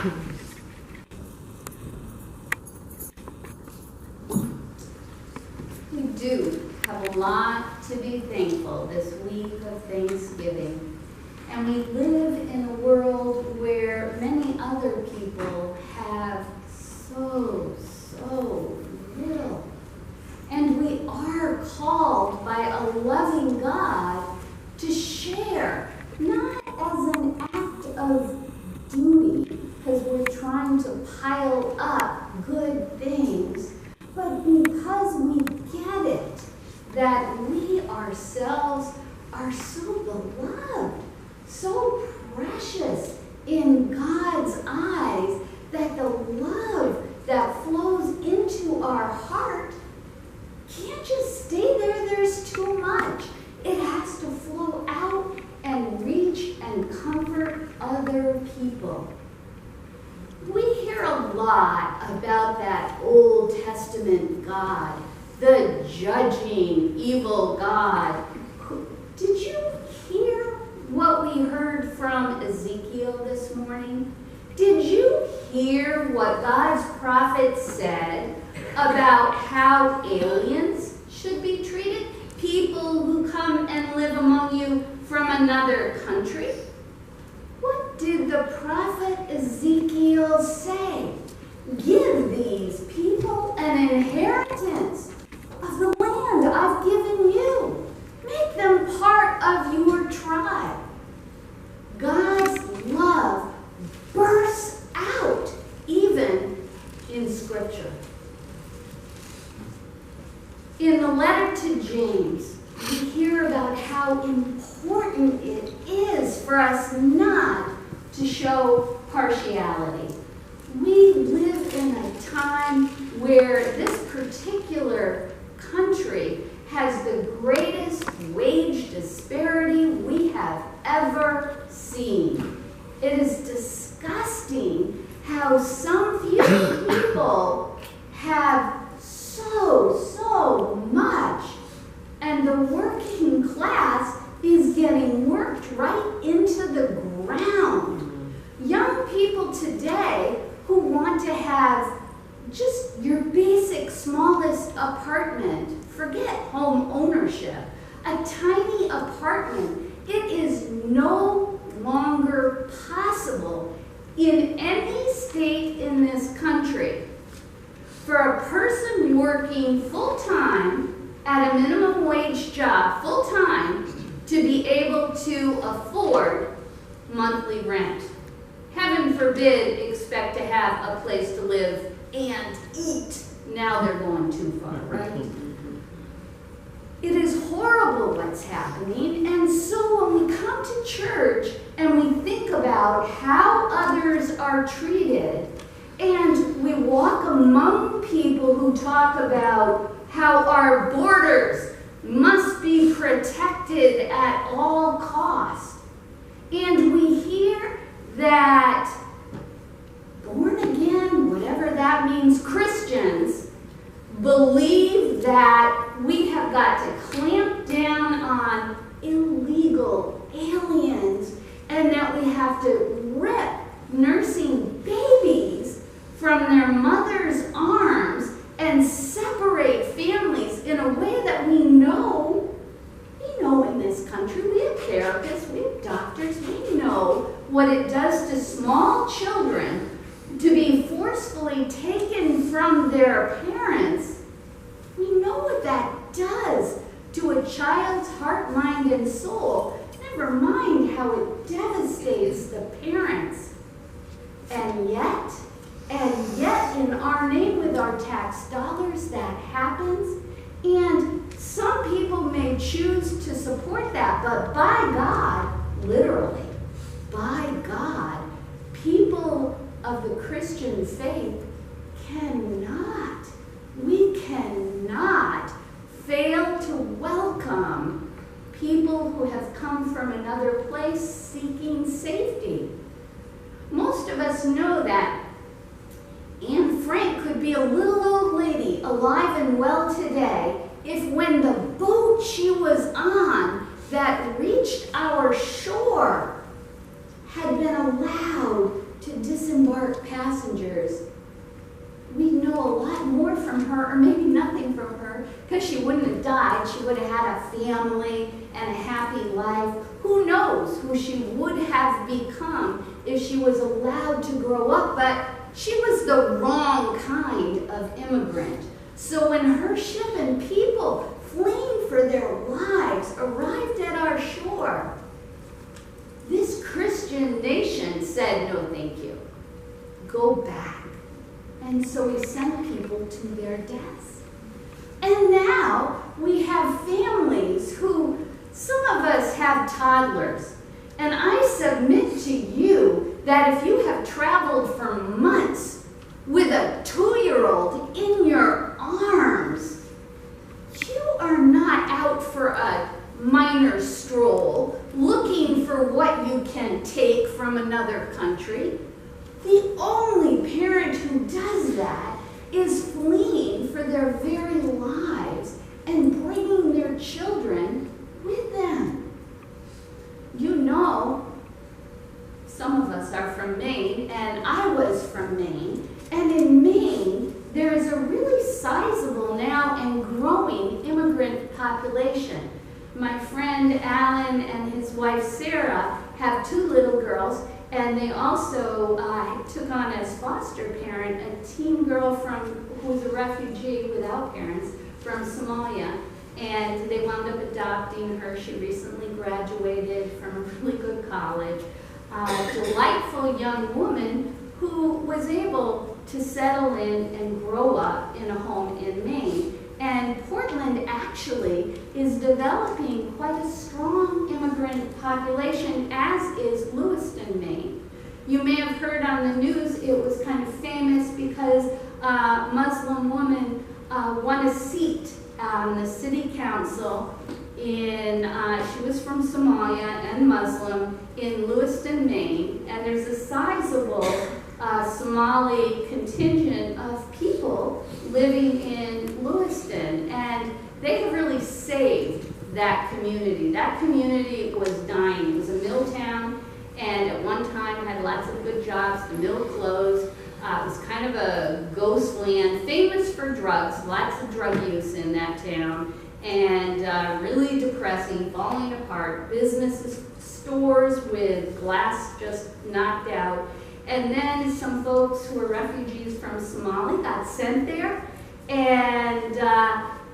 We do have a lot to be thankful this week of Thanksgiving. And we live in a world where many other people have so little. And we are called by a loving God to share, not as an act of duty, because we're trying to pile up good things, but because we get it, that we ourselves are so beloved, so precious in God's eyes, that the love that flows into our heart can't just stay there. There's too much. It has to flow out and reach and comfort other people. We hear a lot about that Old Testament God, the judging, evil God. Did you hear what we heard from Ezekiel this morning? Did you hear what God's prophet said about how aliens should be treated? People who come and live among you from another country? What did the prophet Ezekiel say? Give these people an inheritance of the land I've given you. Make them part of your tribe. God's love bursts out even in Scripture. In the letter to James, we hear about how important it is for us not to show partiality. We live in a time where this particular country has the greatest wage disparity we have ever seen. It is disgusting how some few people have so much, and the working class is getting worked right into the ground. Young people today who want to have just your basic smallest apartment, forget home ownership, a tiny apartment, it is no longer possible in any state in this country for a person working full-time at a minimum wage job, full-time, to be able to afford monthly rent. Heaven forbid expect to have a place to live and eat. Now they're going too far, right? It is horrible what's happening, and so when we come to church and we think about how others are treated, and we walk among people who talk about how our borders must be protected at all costs, and we hear that born again, whatever that means, Christians believe that we have got to clamp down on illegal aliens and that we have to rip nursing babies from their mother's arms and separate families in a way that we know in this country. We have therapists, we have doctors, we know what it does to small children to be forcefully taken from their parents. We know what that does to a child's heart, mind, and soul. Never mind how it devastates the parents. And yet in our name with our tax dollars, that happens. And some people may choose to support that, but by God, literally, by God, people of the Christian faith we cannot fail to welcome people who have come from another place seeking safety. Most of us know that Anne Frank could be a little old lady alive and well today if when the boat she was on that reached our shore had been allowed to disembarked passengers, we'd know a lot more from her, or maybe nothing from her, because she wouldn't have died. She would have had a family and a happy life. Who knows who she would have become if she was allowed to grow up, but she was the wrong kind of immigrant. So when her ship and people, fleeing for their lives, arrived at our shore, this Christian nation said, no, thank you. Go back. And so we sent people to their deaths. And now we have families who, some of us have toddlers. And I submit to you that if you have traveled for months with a 2-year-old in your arms, you are not out for a minor stroll looking for what you can take from another country. The only parent who does that is fleeing for their very lives and bringing their children with them. You know, some of us are from Maine, and I was from Maine. And in Maine, there is a really sizable now and growing immigrant population. My friend Alan and his wife Sarah have 2 little girls, and they also took on as foster parent a teen girl who was a refugee without parents from Somalia, and they wound up adopting her. She recently graduated from a really good college. A delightful young woman who was able to settle in and grow up in a home in Maine. And Portland actually is developing quite a strong immigrant population, as is Lewiston, Maine. You may have heard on the news it was kind of famous because a Muslim woman won a seat on the city council she was from Somalia and Muslim in Lewiston, Maine, and there's a sizable Somali contingent of people living in Lewiston, and they have really saved that community. That community was dying. It was a mill town, and at one time had lots of good jobs. The mill closed. It was kind of a ghost land, famous for drugs, lots of drug use in that town, and really depressing, falling apart. Businesses, stores with glass just knocked out. And then some folks who were refugees from Somalia got sent there and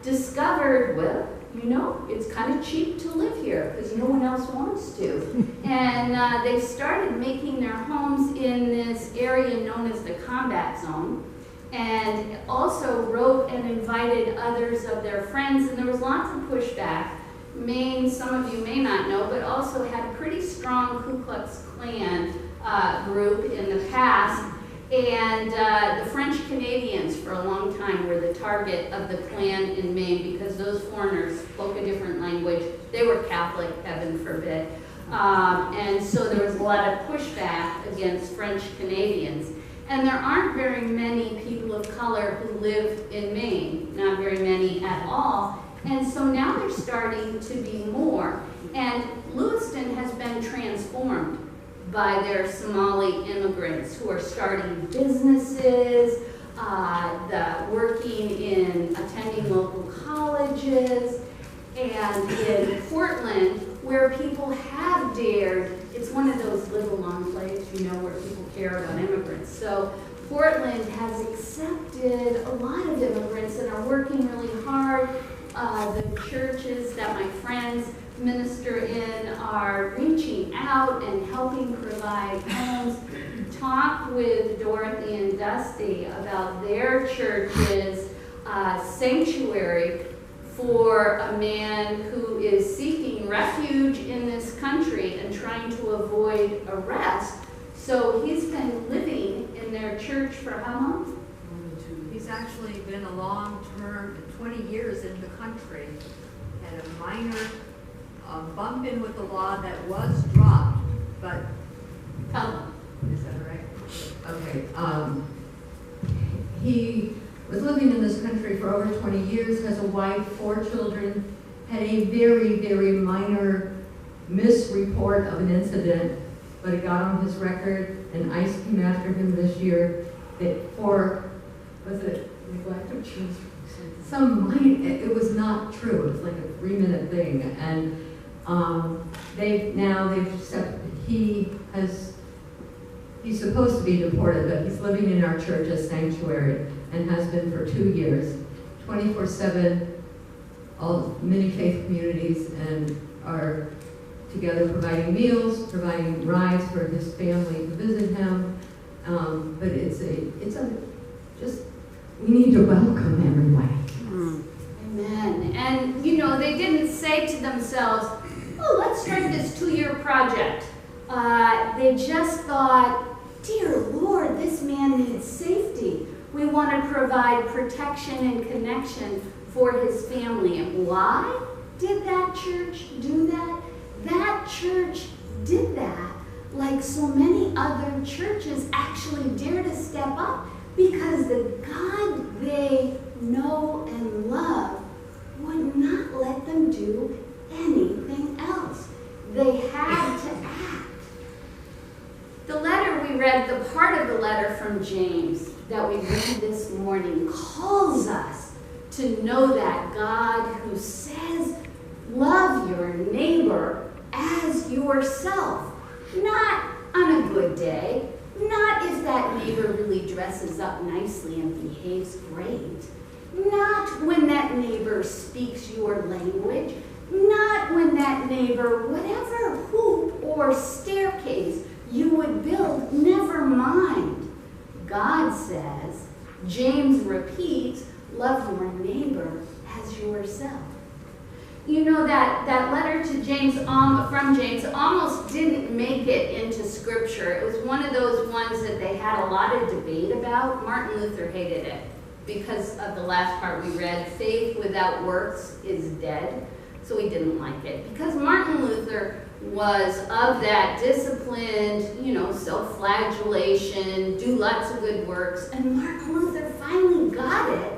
discovered, well, you know, it's kind of cheap to live here because no one else wants to. And they started making their homes in this area known as the combat zone, and also wrote and invited others of their friends, and there was lots of pushback. Maine, some of you may not know, but also had a pretty strong Ku Klux Klan group in the past, and the French Canadians for a long time were the target of the Klan in Maine because those foreigners spoke a different language. They were Catholic, heaven forbid, and so there was a lot of pushback against French Canadians. And there aren't very many people of color who live in Maine, not very many at all. And so now they're starting to be more. And Lewiston has been transformed by their Somali immigrants who are starting businesses, working in attending local colleges, and in Portland, where people have dared. It's one of those live along plays, you know, where people care about immigrants. So Portland has accepted a lot of immigrants and are working really hard. The churches that my friends minister in are reaching out and helping provide homes. Talk with Dorothy and Dusty about their church's sanctuary for a man who is seeking refuge in this country and trying to avoid arrest. So he's been living in their church for how long? He's actually been a long-term, 20 years in the country, had a minor bump in with the law that was dropped, but is that right? Okay. He was living in this country for over 20 years, has a wife, 4 children, had a very, very minor misreport of an incident but it got on his record, and ICE came after him this year for, was it neglect of children? It was not true. It was like a 3-minute thing, and they've said he's supposed to be deported, but he's living in our church as sanctuary and has been for 2 years, 24/7. Many faith communities and are together providing meals, providing rides for his family to visit him. But we need to welcome everybody. Amen. And they didn't say to themselves, oh, let's start this 2-year project. They just thought, dear Lord, this man needs safety. We want to provide protection and connection for his family. And why did that church do that? That church did that like so many other churches actually dare to step up because the God they know and love would not let them do anything else. They had to act. The letter we read, the part of the letter from James that we read this morning calls us to know that God who says, love your neighbor as yourself. Not on a good day, not if that neighbor really dresses up nicely and behaves great, not when that neighbor speaks your language, not when that neighbor, whatever hoop or staircase you would build, never mind. God says, James repeats, love your neighbor as yourself. That letter to James, from James, almost didn't make it into Scripture. It was one of those ones that they had a lot of debate about. Martin Luther hated it because of the last part we read, faith without works is dead. So he didn't like it. Because Martin Luther was of that disciplined, self-flagellation, do lots of good works. And Martin Luther finally got it,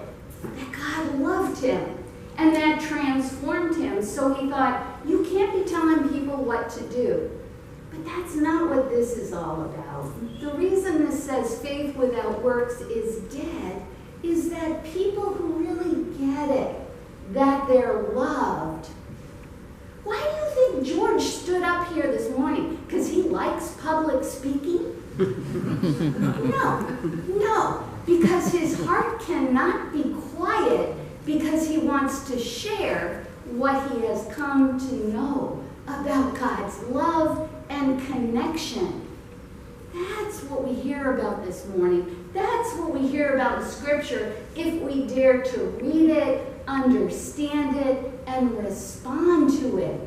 that God loved him. And that transformed him. So he thought, you can't be telling people what to do. But that's not what this is all about. The reason this says faith without works is dead is that people who really get it, that they're loved. Why do you think George stood up here this morning? Because he likes public speaking? No. Because his heart cannot be quiet because he wants to share what he has come to know about God's love and connection. That's what we hear about this morning. That's what we hear about in Scripture if we dare to read it, understand it, and respond to it.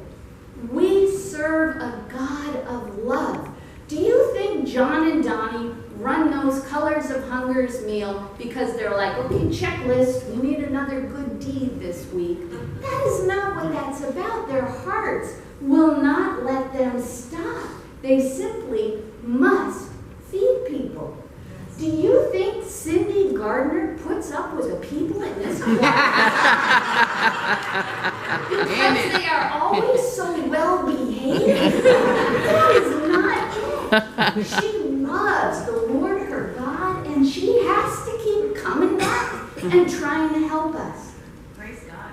We serve a God of love. Do you think John and Donnie run those Colors of Hunger's meal because they're like, okay, checklist, we need another good deed this week? That is not what that's about. Their hearts will not let them stop. They simply must feed people. Do you think Cindy Gardner puts up with the people in this class? Because they are always so well behaved? That is not it. She loves the Lord her God, and she has to keep coming back and trying to help us. Praise God.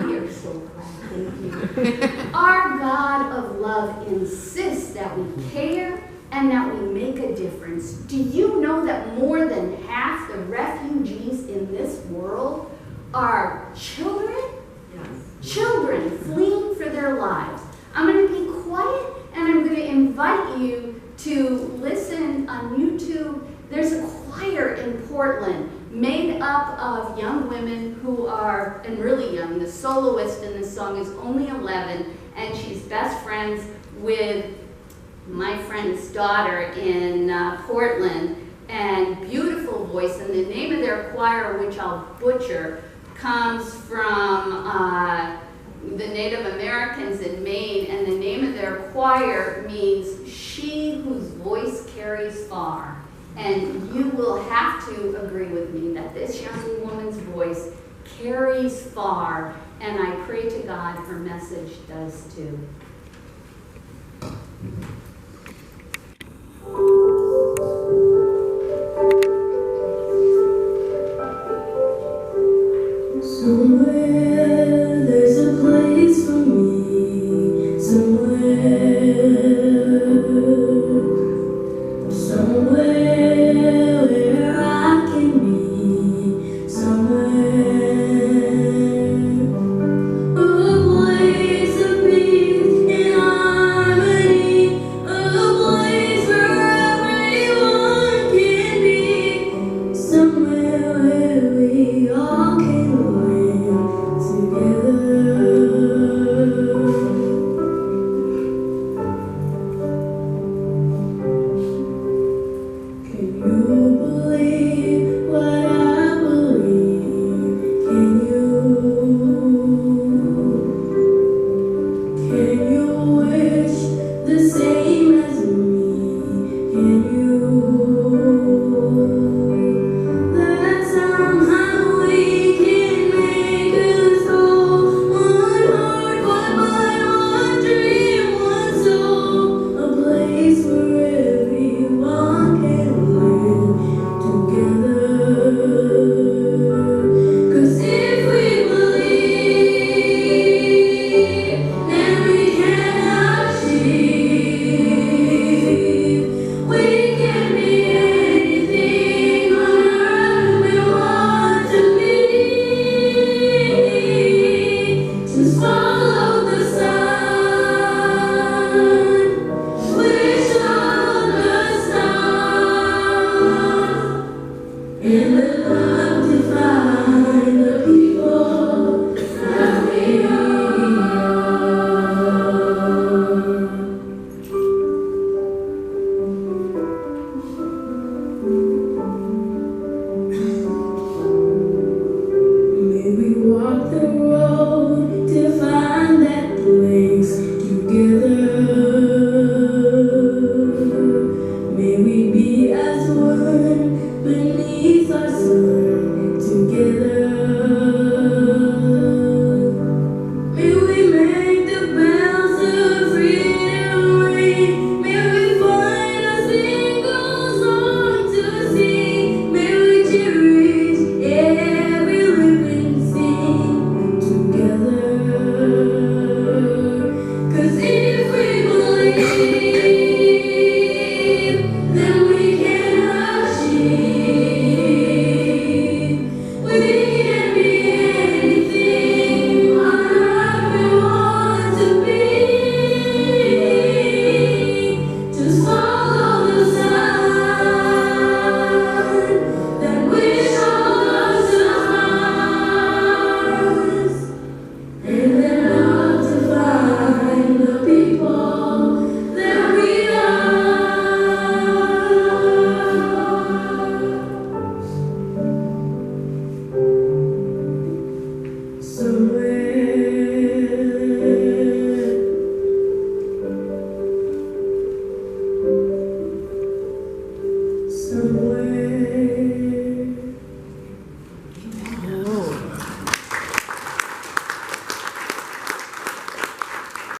We are so glad. Thank you. Our God of love insists that we care and that we make a difference. Do you know that more than half the refugees in this world are children? Yes. Children fleeing for their lives. I'm going to be quiet and I'm going to invite you to listen on YouTube. There's a choir in Portland made up of young women who are, and really young. The soloist in this song is only 11, and she's best friends with my friend's daughter in Portland, and beautiful voice. And the name of their choir, which I'll butcher, comes from the Native Americans in Maine, and the name of their choir means she whose voice carries far. And you will have to agree with me that this young woman's voice carries far, and I pray to God her message does too. Mhm.